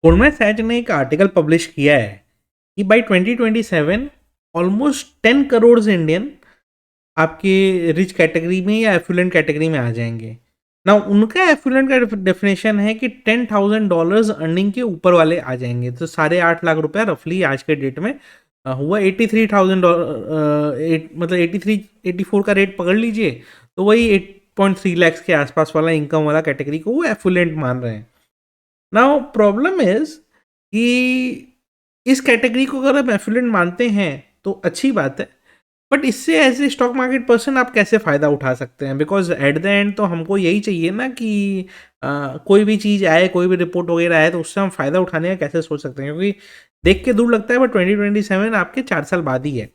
Goldman Sachs ने एक article publish किया है कि बाई 2027 ऑलमोस्ट 10 करोड़ इंडियन आपके रिच कैटेगरी में या एफुलेंट कैटेगरी में आ जाएंगे ना। उनका एफुलेंट का डेफिनेशन है कि $10,000 अर्निंग के ऊपर वाले आ जाएंगे, तो 8.5 लाख रुपया रफली आज के डेट में हुआ 83,000 मतलब 84 का रेट पकड़ लीजिए, तो वही 8.3 लाख के आसपास वाला इनकम वाला कैटेगरी को वो एफुलेंट मान रहे हैं। नाउ प्रॉब्लम इज कि इस कैटेगरी को अगर आप एफिलिएंट मानते हैं तो अच्छी बात है, बट इससे as a stock market person आप कैसे फ़ायदा उठा सकते हैं? बिकॉज एट द एंड तो हमको यही चाहिए ना कि कोई भी चीज़ आए, कोई भी रिपोर्ट वगैरह आए तो उससे हम फ़ायदा उठाने का कैसे सोच सकते हैं, क्योंकि देख के दूर लगता है बट 2027 आपके 4 साल बाद ही है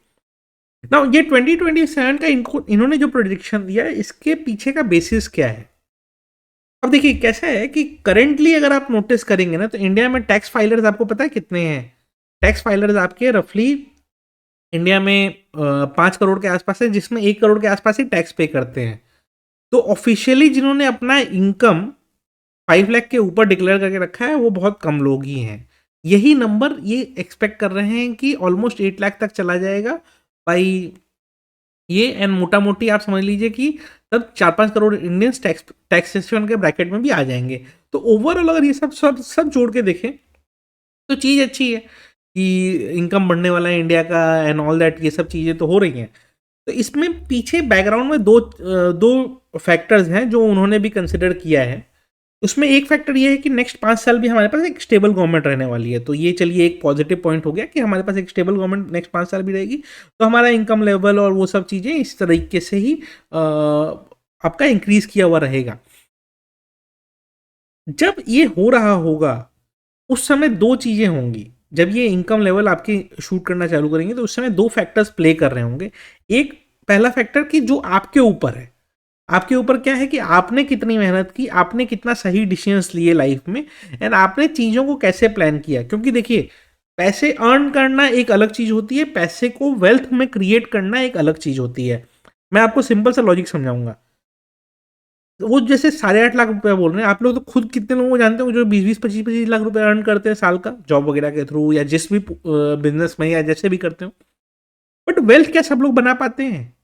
ना। ये 2027 का इन्होंने जो प्रोडिक्शन दिया है इसके पीछे का बेसिस क्या है? अब देखिए कैसा है कि करेंटली अगर आप नोटिस करेंगे ना तो इंडिया में टैक्स फाइलर्स आपको पता है कितने हैं? टैक्स फाइलर्स आपके रफली इंडिया में 5 करोड़ के आसपास है, जिसमें 1 करोड़ के आसपास ही टैक्स पे करते हैं। तो ऑफिशियली जिन्होंने अपना इनकम 5 लाख के ऊपर डिक्लेयर करके रखा है वो बहुत कम लोग ही हैं। यही नंबर ये एक्सपेक्ट कर रहे हैं कि ऑलमोस्ट 8 लाख तक चला जाएगा बाई ये, एंड मोटा मोटी आप समझ लीजिए कि तब 4-5 करोड़ इंडियंस टैक्सेशन के ब्रैकेट में भी आ जाएंगे। तो ओवरऑल अगर ये सब सब सब जोड़ के देखें तो चीज़ अच्छी है कि इनकम बढ़ने वाला है इंडिया का एंड ऑल दैट, ये सब चीज़ें तो हो रही हैं। तो इसमें पीछे बैकग्राउंड में दो फैक्टर्स हैं जो उन्होंने भी कंसिडर किया है। उसमें एक फैक्टर ये है कि नेक्स्ट 5 साल भी हमारे पास एक स्टेबल गवर्नमेंट रहने वाली है, तो ये चलिए एक पॉजिटिव पॉइंट हो गया कि हमारे पास एक स्टेबल गवर्नमेंट नेक्स्ट 5 साल भी रहेगी, तो हमारा इनकम लेवल और वो सब चीज़ें इस तरीके से ही आपका इंक्रीज किया हुआ रहेगा। जब ये हो रहा होगा उस समय दो चीज़ें होंगी। जब ये इनकम लेवल आपकी शूट करना चालू करेंगे तो उस समय दो फैक्टर्स प्ले कर रहे होंगे। एक पहला फैक्टर कि जो आपके ऊपर है, आपके ऊपर क्या है कि आपने कितनी मेहनत की, आपने कितना सही डिसीजंस लिए लाइफ में, एंड आपने चीज़ों को कैसे प्लान किया। क्योंकि देखिए पैसे अर्न करना एक अलग चीज़ होती है, पैसे को वेल्थ में क्रिएट करना एक अलग चीज़ होती है। मैं आपको सिंपल सा लॉजिक समझाऊंगा। वो जैसे 8.5 लाख रुपया बोल रहे हैं, आप लोग तो खुद कितने लोगों को जानते हो जो 20-20 25-25 लाख रुपए अर्न करते हैं साल का जॉब वगैरह के थ्रू या जिस भी बिजनेस में या जैसे भी करते हो। बट वेल्थ क्या सब लोग बना पाते हैं?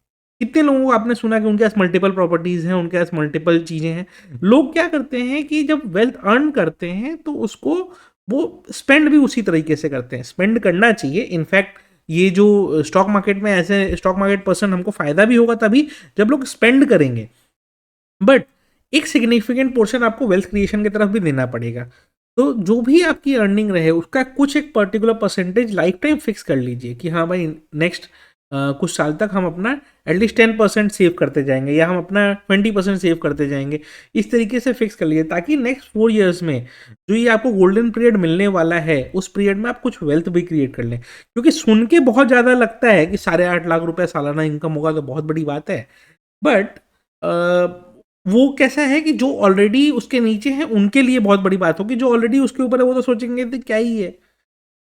कितने लोगों को आपने सुना कि उनके पास मल्टीपल प्रॉपर्टीज हैं, उनके पास मल्टीपल चीजें हैं? लोग क्या करते हैं कि जब वेल्थ अर्न करते हैं तो उसको वो स्पेंड भी उसी तरीके से करते हैं। स्पेंड करना चाहिए, इनफैक्ट ये जो स्टॉक मार्केट में ऐसे स्टॉक मार्केट पर्सन हमको फायदा भी होगा तभी जब लोग स्पेंड करेंगे, बट एक सिग्निफिकेंट पोर्शन आपको वेल्थ क्रिएशन की तरफ भी देना पड़ेगा। तो जो भी आपकी अर्निंग रहे उसका कुछ एक particular percentage life time fix कर लीजिए कि हाँ भाई नेक्स्ट कुछ साल तक हम अपना एटलीस्ट 10% सेव करते जाएंगे या हम अपना 20% सेव करते जाएंगे। इस तरीके से फिक्स कर लीजिए ताकि नेक्स्ट 4 ईयर्स में जो ये आपको गोल्डन पीरियड मिलने वाला है उस पीरियड में आप कुछ वेल्थ भी क्रिएट कर लें। क्योंकि सुन के बहुत ज़्यादा लगता है कि 8.5 लाख रुपये सालाना इनकम होगा तो बहुत बड़ी बात है, बट वो कैसा है कि जो ऑलरेडी उसके नीचे हैं उनके लिए बहुत बड़ी बात होगी, जो ऑलरेडी उसके ऊपर है वो तो सोचेंगे तो क्या ही है।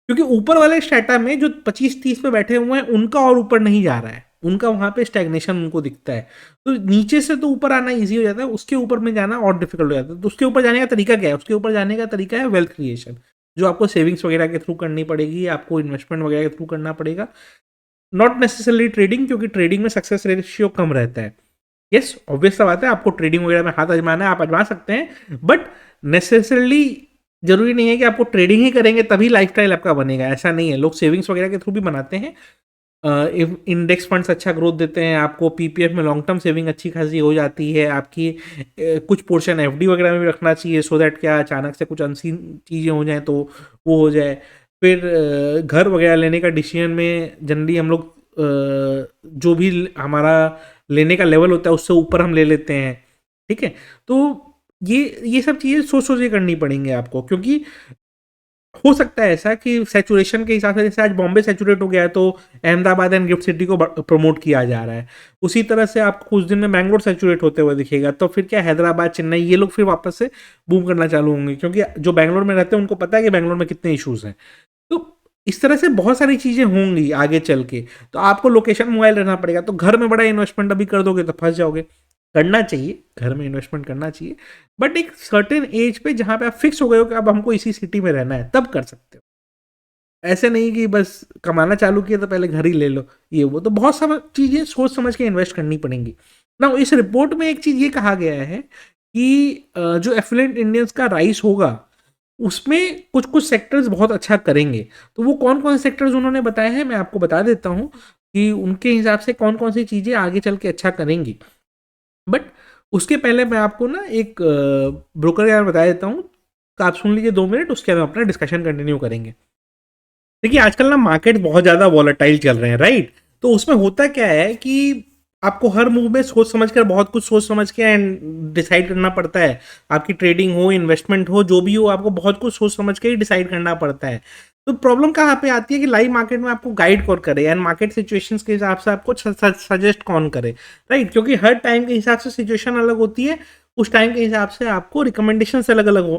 क्योंकि ऊपर वाले स्टेटा में जो 25-30 पे बैठे हुए हैं उनका और ऊपर नहीं जा रहा है, उनका वहां पे स्टैग्नेशन उनको दिखता है। तो नीचे से तो ऊपर आना ईजी हो जाता है, उसके ऊपर में जाना और डिफिकल्ट हो जाता है। तो उसके ऊपर जाने का तरीका क्या है? उसके ऊपर जाने का तरीका है वेल्थ क्रिएशन, जो आपको सेविंग्स वगैरह के थ्रू करनी पड़ेगी, आपको इन्वेस्टमेंट वगैरह के थ्रू करना पड़ेगा। नॉट नेसेसरली ट्रेडिंग, क्योंकि ट्रेडिंग में सक्सेस रेशियो कम रहता है। यस ऑब्वियस सा बात है, आपको ट्रेडिंग वगैरह में हाथ आजमाना है, आप आजमा सकते हैं, बट नेसेसरली जरूरी नहीं है कि आपको ट्रेडिंग ही करेंगे तभी लाइफस्टाइल आपका बनेगा, ऐसा नहीं है। लोग सेविंग्स वगैरह के थ्रू भी बनाते हैं, इंडेक्स फंड्स अच्छा ग्रोथ देते हैं आपको, पीपीएफ में लॉन्ग टर्म सेविंग अच्छी खासी हो जाती है आपकी। कुछ पोर्शन एफडी वगैरह में भी रखना चाहिए सो दैट क्या अचानक से कुछ अनसीन चीज़ें हो जाएं तो वो हो जाए। फिर घर वगैरह लेने का डिसीजन में जनरली हम लोग जो भी हमारा लेने का लेवल होता है उससे ऊपर हम ले लेते हैं, ठीक है। तो ये सब चीज़ें सोच सोच के करनी पड़ेंगे आपको, क्योंकि हो सकता है ऐसा कि सैचुरेशन के हिसाब से जैसे आज बॉम्बे सैचुरेट हो गया है तो अहमदाबाद एंड गिफ्ट सिटी को प्रमोट किया जा रहा है, उसी तरह से आपको कुछ दिन में बैंगलोर सैचुरेट होते हुए दिखेगा, तो फिर क्या हैदराबाद चेन्नई ये लोग फिर वापस से बूम करना चालू होंगे, क्योंकि जो बैंगलोर में रहते हैं उनको पता है कि बैंगलोर में कितने इशूज़ हैं। तो इस तरह से बहुत सारी चीज़ें होंगी आगे चल के, तो आपको लोकेशन मोबाइल रहना पड़ेगा। तो घर में बड़ा इन्वेस्टमेंट अभी कर दोगे तो फंस जाओगे। करना चाहिए, घर में इन्वेस्टमेंट करना चाहिए, बट एक सर्टेन एज पे जहाँ पे आप फिक्स हो गए हो कि अब हमको इसी सिटी में रहना है, तब कर सकते हो। ऐसे नहीं कि बस कमाना चालू किया तो पहले घर ही ले लो, ये वो तो बहुत सारी चीज़ें सोच समझ के इन्वेस्ट करनी पड़ेंगी ना। इस रिपोर्ट में एक चीज़ ये कहा गया है कि जो एफिलिएंट इंडियंस का राइस होगा उसमें कुछ कुछ सेक्टर्स बहुत अच्छा करेंगे। तो वो कौन कौन से सेक्टर्स उन्होंने बताए हैं मैं आपको बता देता हूँ कि उनके हिसाब से कौन कौन सी चीज़ें आगे चल के अच्छा करेंगी। बट उसके पहले मैं आपको ना एक ब्रोकर यार बता देता हूँ, तो आप सुन लीजिए 2 मिनट, उसके बाद अपना डिस्कशन कंटिन्यू करेंगे। देखिए आजकल ना मार्केट बहुत ज़्यादा वॉलेटाइल चल रहे हैं, राइट? तो उसमें होता क्या है कि आपको हर मूव में सोच समझ कर, बहुत कुछ सोच समझ के एंड डिसाइड करना पड़ता है। आपकी ट्रेडिंग हो, इन्वेस्टमेंट हो, जो भी हो, आपको बहुत कुछ सोच समझ के ही डिसाइड करना पड़ता है। तो प्रॉब्लम कहाँ पे आती है कि लाइव मार्केट में आपको गाइड कौन करे एंड मार्केट सिचुएशंस के हिसाब से आपको सजेस्ट कौन करे, राइट? क्योंकि हर टाइम के हिसाब से सिचुएशन अलग होती है, उस टाइम के हिसाब से आपको रिकमेंडेशन अलग अलग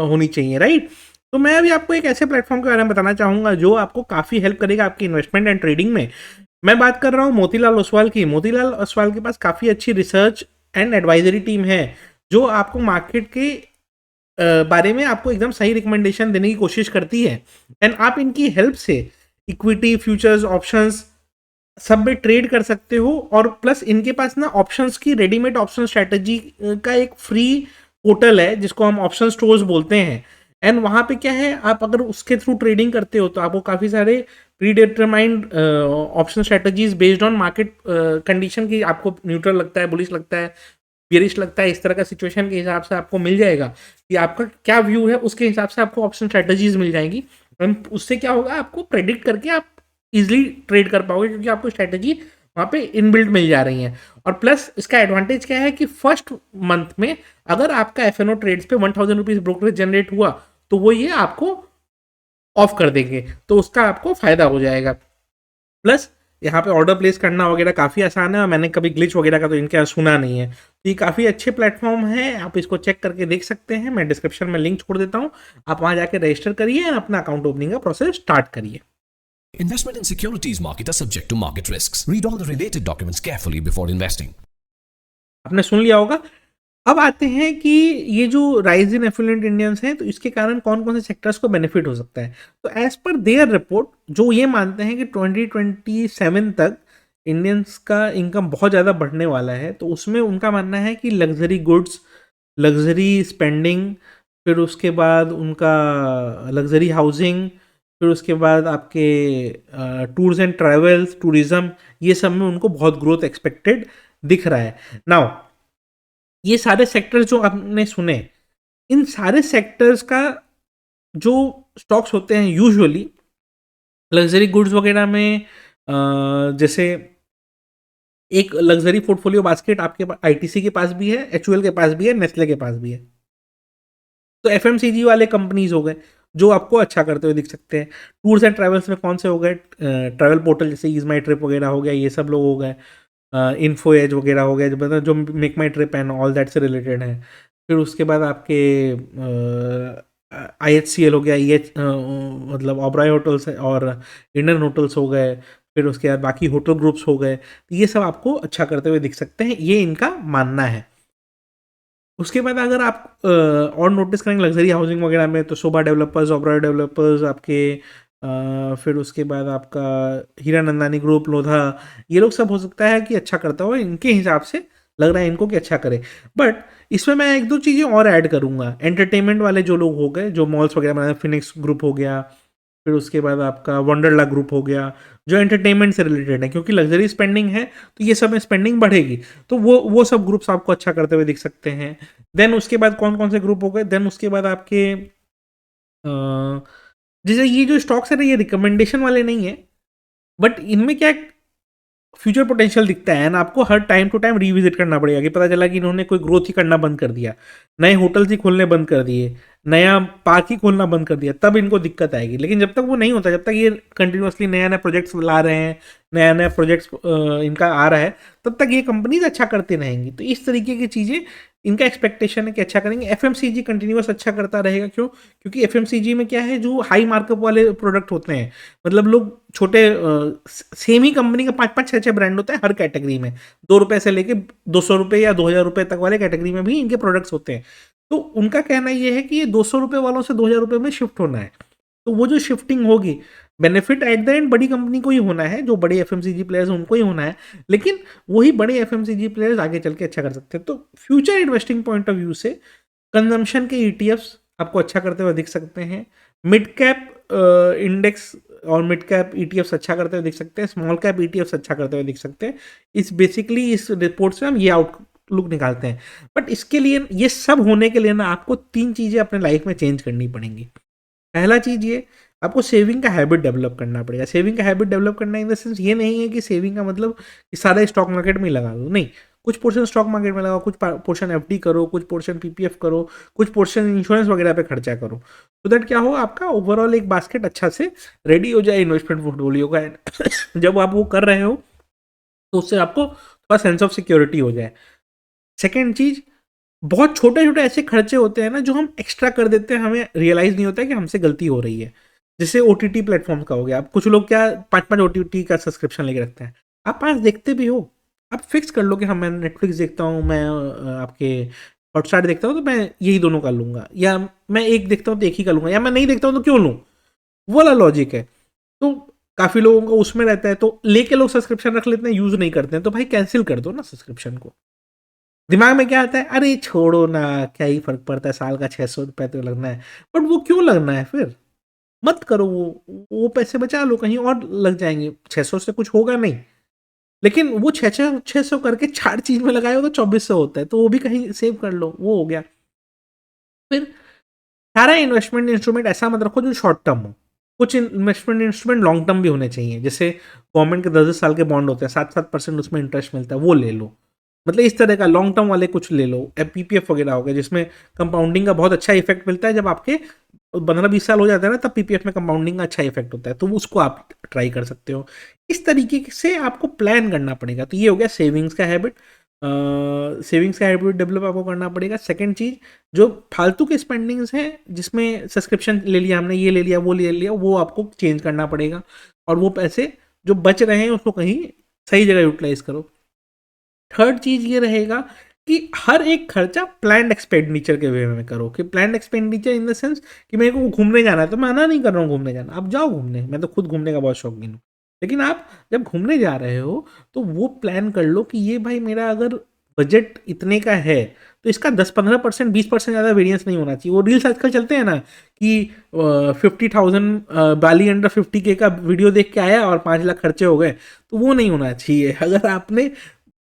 होनी चाहिए, राइट? तो मैं अभी आपको एक ऐसे प्लेटफॉर्म के बारे में बताना चाहूँगा जो आपको काफ़ी हेल्प करेगा आपकी इन्वेस्टमेंट एंड ट्रेडिंग में। मैं बात कर रहा हूँ मोतीलाल ओसवाल की। मोतीलाल ओसवाल के पास काफ़ी अच्छी रिसर्च एंड एडवाइजरी टीम है जो आपको मार्केट के बारे में आपको एकदम सही रिकमेंडेशन देने की कोशिश करती है। एंड आप इनकी हेल्प से इक्विटी, फ्यूचर्स, ऑप्शंस सब में ट्रेड कर सकते हो। और प्लस इनके पास ना ऑप्शंस की रेडीमेड ऑप्शन स्ट्रैटेजी का एक फ्री पोर्टल है जिसको हम ऑप्शन स्टोर्स बोलते हैं। एंड वहाँ पे क्या है, आप अगर उसके थ्रू ट्रेडिंग करते हो तो आपको काफ़ी सारे pre determined option strategies based on market condition की, आपको न्यूट्रल लगता है, बुलिश लगता है, बियरिश लगता है, इस तरह का सिचुएशन के हिसाब से आपको मिल जाएगा कि आपका क्या व्यू है, उसके हिसाब से आपको ऑप्शन स्ट्रैटेजीज मिल जाएंगी। उससे क्या होगा, आपको प्रेडिक्ट करके आप इजिली ट्रेड कर पाओगे क्योंकि आपको स्ट्रैटेजी वहाँ पे इनबिल्ट मिल जा रही है। और प्लस इसका एडवांटेज क्या है कि फर्स्ट मंथ में अगर आपका एफ ट्रेड्स पे 1000 रुपीज ब्रोकरेज जनरेट हुआ तो वो ये आपको ऑफ कर देंगे, तो उसका आपको फायदा हो जाएगा। प्लस यहाँ पे ऑर्डर प्लेस करना वगैरह काफ़ी आसान है और मैंने कभी ग्लिच वगैरह का तो इनके यहाँ सुना नहीं है। तो ये काफ़ी अच्छे प्लेटफॉर्म है, आप इसको चेक करके देख सकते हैं। मैं डिस्क्रिप्शन में लिंक छोड़ देता हूँ, आप वहाँ जाके रजिस्टर करिए और अपना अकाउंट ओपनिंग का प्रोसेस स्टार्ट करिए। Investment in securities market are subject to market risks. Read all the related documents carefully before investing. आपने सुन लिया होगा। अब आते हैं कि ये जो राइज इन एफिलिएंट इंडियंस हैं तो इसके कारण कौन कौन से सेक्टर्स को बेनिफिट हो सकता है। तो एज पर देयर रिपोर्ट जो ये मानते हैं कि 2027 तक इंडियंस का इनकम बहुत ज़्यादा बढ़ने वाला है। तो उसमें उनका मानना है कि लग्जरी गुड्स, लग्जरी स्पेंडिंग, फिर उसके बाद उनका लग्जरी हाउसिंग, फिर उसके बाद आपके टूर्स एंड ट्रैवल्स, टूरिज्म, ये सब में उनको बहुत ग्रोथ एक्सपेक्टेड दिख रहा है। नाउ ये सारे सेक्टर्स जो आपने सुने, इन सारे सेक्टर्स का जो स्टॉक्स होते हैं यूजुअली लग्जरी गुड्स वगैरह में, जैसे एक लग्जरी पोर्टफोलियो बास्केट आपके आईटीसी के पास भी है, एचयूएल के पास भी है, नेस्ले के पास भी है। तो एफएमसीजी वाले कंपनीज हो गए जो आपको अच्छा करते हुए दिख सकते हैं। टूर्स एंड ट्रैवल्स में कौन से हो गए, ट्रैवल पोर्टल जैसे ईज माई ट्रिप वगैरह हो गया, ये सब लोग हो गए। इन्फो एज वगैरह हो गया, जो मतलब जो make my trip and all that से रिलेटेड है। फिर उसके बाद आपके IHCL हो गया, मतलब ओबराय होटल्स और इंडियन होटल्स हो गए। फिर उसके बाद बाकी होटल ग्रुप्स हो गए। तो ये सब आपको अच्छा करते हुए दिख सकते हैं, ये इनका मानना है। उसके बाद अगर आप और नोटिस करेंगे लग्जरी हाउसिंग वगैरह में तो शोभा डेवलपर्स, ओबराय डेवलपर्स आपके, फिर उसके बाद आपका हीरा नंदानी ग्रुप, लोधा, ये लोग सब हो सकता है कि अच्छा करता हो, इनके हिसाब से लग रहा है इनको कि अच्छा करे। बट इसमें मैं एक दो चीज़ें और ऐड करूँगा। एंटरटेनमेंट वाले जो लोग हो गए, जो मॉल्स वगैरह बनाए, फिनिक्स ग्रुप हो गया, फिर उसके बाद आपका वंडरला ग्रुप हो गया, जो एंटरटेनमेंट से रिलेटेड है, क्योंकि लग्जरी स्पेंडिंग है तो ये सब में स्पेंडिंग बढ़ेगी। तो वो सब ग्रुप्स आपको अच्छा करते हुए दिख सकते हैं। देन उसके बाद कौन कौन से ग्रुप हो गए, देन उसके बाद आपके जैसे ये जो स्टॉक्स है ना, ये रिकमेंडेशन वाले नहीं है, बट इनमें क्या फ्यूचर पोटेंशियल दिखता है ना। आपको हर टाइम टू टाइम रिविजिट करना पड़ेगा कि पता चला कि इन्होंने कोई ग्रोथ ही करना बंद कर दिया, नए होटल्स ही खोलने बंद कर दिए, नया पार्क ही खोलना बंद कर दिया, तब इनको दिक्कत आएगी। लेकिन जब तक वो नहीं होता, जब तक ये कंटिन्यूसली नया नया प्रोजेक्ट्स ला रहे हैं, नया नया प्रोजेक्ट्स इनका आ रहा है, तब तक ये कंपनीज अच्छा करते रहेंगी। तो इस तरीके की चीज़ें इनका एक्सपेक्टेशन है कि अच्छा करेंगे। एफएमसीजी कंटिन्यूअस अच्छा करता रहेगा, क्यों? क्योंकि एफएमसीजी में क्या है, जो हाई मार्कअप वाले प्रोडक्ट होते हैं, मतलब लोग छोटे सेम ही कंपनी का 5-5 6-6 ब्रांड होता है हर कैटेगरी में, 2 रुपए से लेके 200 रुपये या 2000 रुपये तक वाले कैटेगरी में भी इनके प्रोडक्ट्स होते हैं। तो उनका कहना ये है कि ये 200 रुपये वालों से 2000 रुपये में शिफ्ट होना है। तो वो जो शिफ्टिंग होगी, बेनिफिट एट द एंड बड़ी कंपनी को ही होना है, जो बड़े एफएमसीजी प्लेयर्स उनको ही होना है, लेकिन वही बड़े एफएमसीजी प्लेयर्स आगे चल के अच्छा कर सकते हैं। तो future investing point of view से कंजम्पशन के ईटीएफ्स आपको अच्छा करते हुए दिख सकते हैं, मिड कैप इंडेक्स और मिड कैप ईटीएफ्स अच्छा करते हुए दिख सकते हैं, स्मॉल कैप ईटीएफ्स अच्छा करते हुए दिख सकते हैं। इस बेसिकली इस रिपोर्ट से हम ये आउटलुक निकालते हैं। बट इसके लिए, ये सब होने के लिए ना, आपको 3 चीज़ें अपने लाइफ में चेंज करनी पड़ेंगी। पहला चीज़ ये, आपको सेविंग का हैबिट डेवलप करना पड़ेगा। सेविंग का हैबिट डेवलप करना इन द सेंस ये नहीं है कि सेविंग का मतलब कि सारा स्टॉक मार्केट में ही लगा दो, नहीं। कुछ पोर्शन स्टॉक मार्केट में लगाओ, कुछ पोर्शन एफडी करो, कुछ पोर्शन पीपीएफ करो, कुछ पोर्शन इंश्योरेंस वगैरह पे खर्चा करो, तो दैट क्या हो, आपका ओवरऑल एक बास्केट अच्छा से रेडी हो जाए इन्वेस्टमेंट पोर्टफोलियो का। जब आप वो कर रहे हो तो उससे आपको थोड़ा सेंस ऑफ सिक्योरिटी हो जाए। सेकेंड चीज़, बहुत छोटे छोटे ऐसे खर्चे होते हैं ना जो हम एक्स्ट्रा कर देते हैं, हमें रियलाइज़ नहीं होता है कि हमसे गलती हो रही है। जैसे ओटीटी प्लेटफॉर्म का हो गया, अब कुछ लोग क्या 5-5 ओटीटी का सब्सक्रिप्शन लेके रखते हैं, आप 5 देखते भी हो, आप फिक्स कर लो कि हाँ मैं नेटफ्लिक्स देखता हूँ, मैं आपके हॉटस्टार देखता हूँ, तो मैं यही दोनों कर लूँगा, या मैं एक देखता हूँ तो एक ही कर लूँगा, या मैं नहीं देखता हूँ तो क्यों लूँ, वो वाला लॉजिक है। तो काफ़ी लोगों को उसमें रहता है, तो लेके लोग सब्सक्रिप्शन रख लेते हैं, यूज़ नहीं करते हैं, तो भाई कैंसिल कर दो ना सब्सक्रिप्शन को। दिमाग में क्या आता है, अरे छोड़ो ना, क्या ही फर्क पड़ता है, साल का 600 रुपये तो लगना है। बट वो क्यों लगना है फिर, मत करो, वो पैसे बचा लो, कहीं और लग जाएंगे, 600 से कुछ होगा नहीं। लेकिन वो 600 करके 4 चीज में लगाए हो तो 2400 होता है, तो वो भी कहीं सेव कर लो, वो हो गया। फिर सारा इन्वेस्टमेंट इंस्ट्रूमेंट ऐसा मत रखो जो शॉर्ट टर्म हो, कुछ इन्वेस्टमेंट इंस्ट्रूमेंट लॉन्ग टर्म भी होने चाहिए। जैसे गवर्नमेंट के 10-10 साल के बॉन्ड होते हैं, 7-7% उसमें इंटरेस्ट मिलता है, वो ले लो। मतलब इस तरह का लॉन्ग टर्म वाले कुछ ले लो, पीपीएफ वगैरह हो गया, जिसमें कंपाउंडिंग का बहुत अच्छा इफेक्ट मिलता है। जब आपके 15-20 साल हो जाते हैं ना, तब पीपीएफ में कंपाउंडिंग का अच्छा इफेक्ट होता है, तो उसको आप ट्राई कर सकते हो। इस तरीके से आपको प्लान करना पड़ेगा। तो ये हो गया सेविंग्स का हैबिट। सेविंग्स का हैबिट डेवलप आपको करना पड़ेगा। सेकंड चीज़, जो फालतू के स्पेंडिंग्स हैं, जिसमें सब्सक्रिप्शन ले लिया हमने, ये ले लिया, वो ले लिया, वो आपको चेंज करना पड़ेगा, और वो पैसे जो बच रहे हैं उसको कहीं सही जगह यूटिलाइज करो। थर्ड चीज़ ये रहेगा कि हर एक खर्चा प्लान्ड एक्सपेंडिचर के वे में करो। कि planned expenditure in the sense कि मेरे को घूमने जाना है, तो मैं मना नहीं कर रहा हूँ घूमने जाना, आप जाओ घूमने, मैं तो खुद घूमने का बहुत शौकीन हूँ। लेकिन आप जब घूमने जा रहे हो तो वो प्लान कर लो कि ये भाई मेरा अगर बजट इतने का है, तो इसका 10-15%, 20% ज़्यादा वेरिएंस नहीं होना चाहिए। वो रील्स आजकल चलते हैं ना कि 50,000 बाली अंडर 50K का वीडियो देख के आया और 5 लाख खर्चे हो गए, तो वो नहीं होना चाहिए। अगर आपने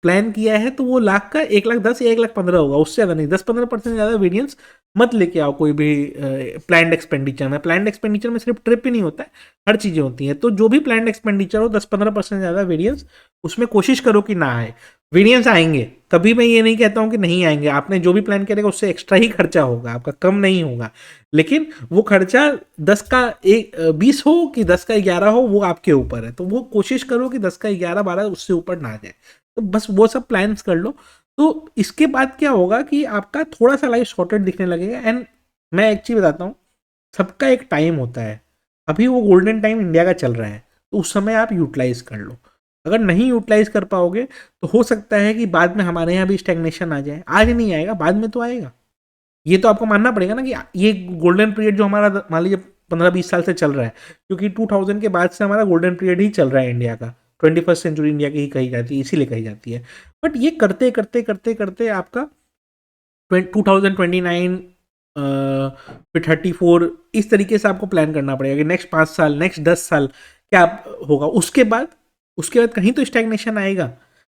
प्लान किया है तो वो लाख का 1,10,000 या 1,15,000 होगा, उससे ज़्यादा नहीं। 10-15% ज़्यादा वेरिएंस मत लेके आओ कोई भी प्लान्ड एक्सपेंडिचर में। प्लान्ड एक्सपेंडिचर में सिर्फ ट्रिप ही नहीं होता है, हर चीज़ें होती हैं। तो जो भी प्लान्ड एक्सपेंडिचर हो, 10-15% ज़्यादा वेरिएंस उसमें कोशिश करो कि ना आए। वेरिएंस आएंगे, कभी मैं ये नहीं कहता हूँ कि नहीं आएंगे, आपने जो भी प्लान करेगा उससे एक्स्ट्रा ही खर्चा होगा, आपका कम नहीं होगा। लेकिन वो खर्चा 10 का 20 हो कि 10 का 11 हो, वो आपके ऊपर है। तो वो कोशिश करो कि 10 का 11-12 उससे ऊपर ना जाए। तो बस वो सब प्लान्स कर लो। तो इसके बाद क्या होगा कि आपका थोड़ा सा लाइफ सॉर्टेड दिखने लगेगा। एंड मैं एक चीज़ बताता हूँ, सबका एक टाइम होता है। अभी वो गोल्डन टाइम इंडिया का चल रहा है, तो उस समय आप यूटिलाइज कर लो। अगर नहीं यूटिलाइज कर पाओगे तो हो सकता है कि बाद में हमारे यहाँ भी स्टैग्नेशन आ जाए। आज नहीं आएगा, बाद में तो आएगा। ये तो आपको मानना पड़ेगा ना कि ये गोल्डन पीरियड जो हमारा मान लीजिए 15-20 साल से चल रहा है, क्योंकि 2000 के बाद से हमारा गोल्डन पीरियड ही चल रहा है इंडिया का। 21st सेंचुरी इंडिया की ही कही जाती है, इसीलिए कही जाती है। बट ये करते करते करते करते आपका 2029 फिर 34, इस तरीके से आपको प्लान करना पड़ेगा कि नेक्स्ट 5 साल, नेक्स्ट 10 साल क्या होगा। उसके बाद कहीं तो स्टैग्नेशन आएगा।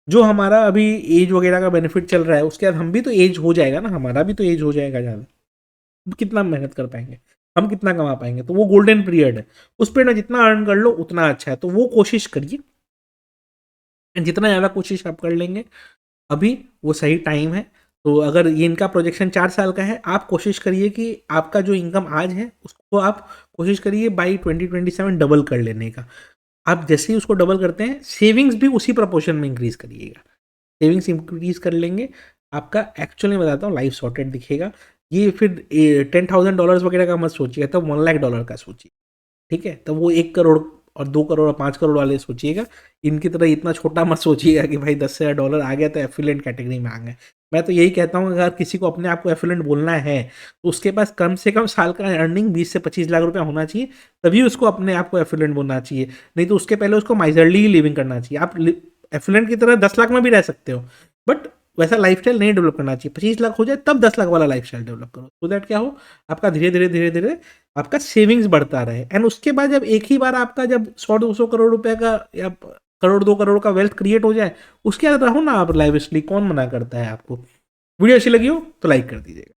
जो हमारा अभी एज वगैरह का बेनिफिट चल रहा है, उसके बाद हम भी तो एज हो जाएगा ना, हमारा भी तो एज हो जाएगा ज़्यादा। कितना मेहनत कर पाएंगे हम, कितना कमा पाएंगे? तो वो गोल्डन पीरियड है, उस पीरियड में जितना अर्न कर लो उतना अच्छा है। तो वो कोशिश करिए, जितना ज़्यादा कोशिश आप कर लेंगे अभी वो सही टाइम है। तो अगर ये इनका प्रोजेक्शन 4 साल का है, आप कोशिश करिए कि आपका जो इनकम आज है उसको आप कोशिश करिए बाई 2027 डबल कर लेने का। आप जैसे ही उसको डबल करते हैं, सेविंग्स भी उसी प्रपोर्शन में इंक्रीज करिएगा। सेविंग्स इंक्रीज कर लेंगे, आपका एक्चुअली बताता हूँ लाइफ सॉर्टेड दिखेगा। ये फिर $10,000 वगैरह का मत सोचिएगा, तब $1,00,000 का सोचिए, ठीक है? तब वो 1 करोड़ और 2 करोड़ और 5 करोड़ वाले सोचिएगा। इनकी तरह इतना छोटा मत सोचिएगा कि भाई $10,000 आ गया तो एफिलिएंट कैटेगरी में आ गए। मैं तो यही कहता हूँ, अगर किसी को अपने आप को एफिलिएंट बोलना है तो उसके पास कम से कम साल का अर्निंग 20 से 25 लाख रुपया होना चाहिए, तभी उसको अपने आप को एफिलिएंट बोलना चाहिए। नहीं तो उसके पहले उसको माइजरली ही लिविंग करना चाहिए। आप एफिलिएंट की तरह 10 लाख में भी रह सकते हो, बट वैसा लाइफस्टाइल नहीं डेवलप करना चाहिए। 25 लाख हो जाए तब 10 लाख वाला लाइफस्टाइल डेवलप करो, सो दैट क्या हो, आपका धीरे धीरे धीरे धीरे आपका सेविंग्स बढ़ता रहे। एंड उसके बाद जब एक ही बार आपका जब 100-200 करोड़ रुपए का या करोड़ 2 करोड़ का वेल्थ क्रिएट हो जाए, उसके बाद रहो ना आप लाइवियसली, कौन मना करता है आपको। वीडियो अच्छी लगी हो तो लाइक कर दीजिएगा।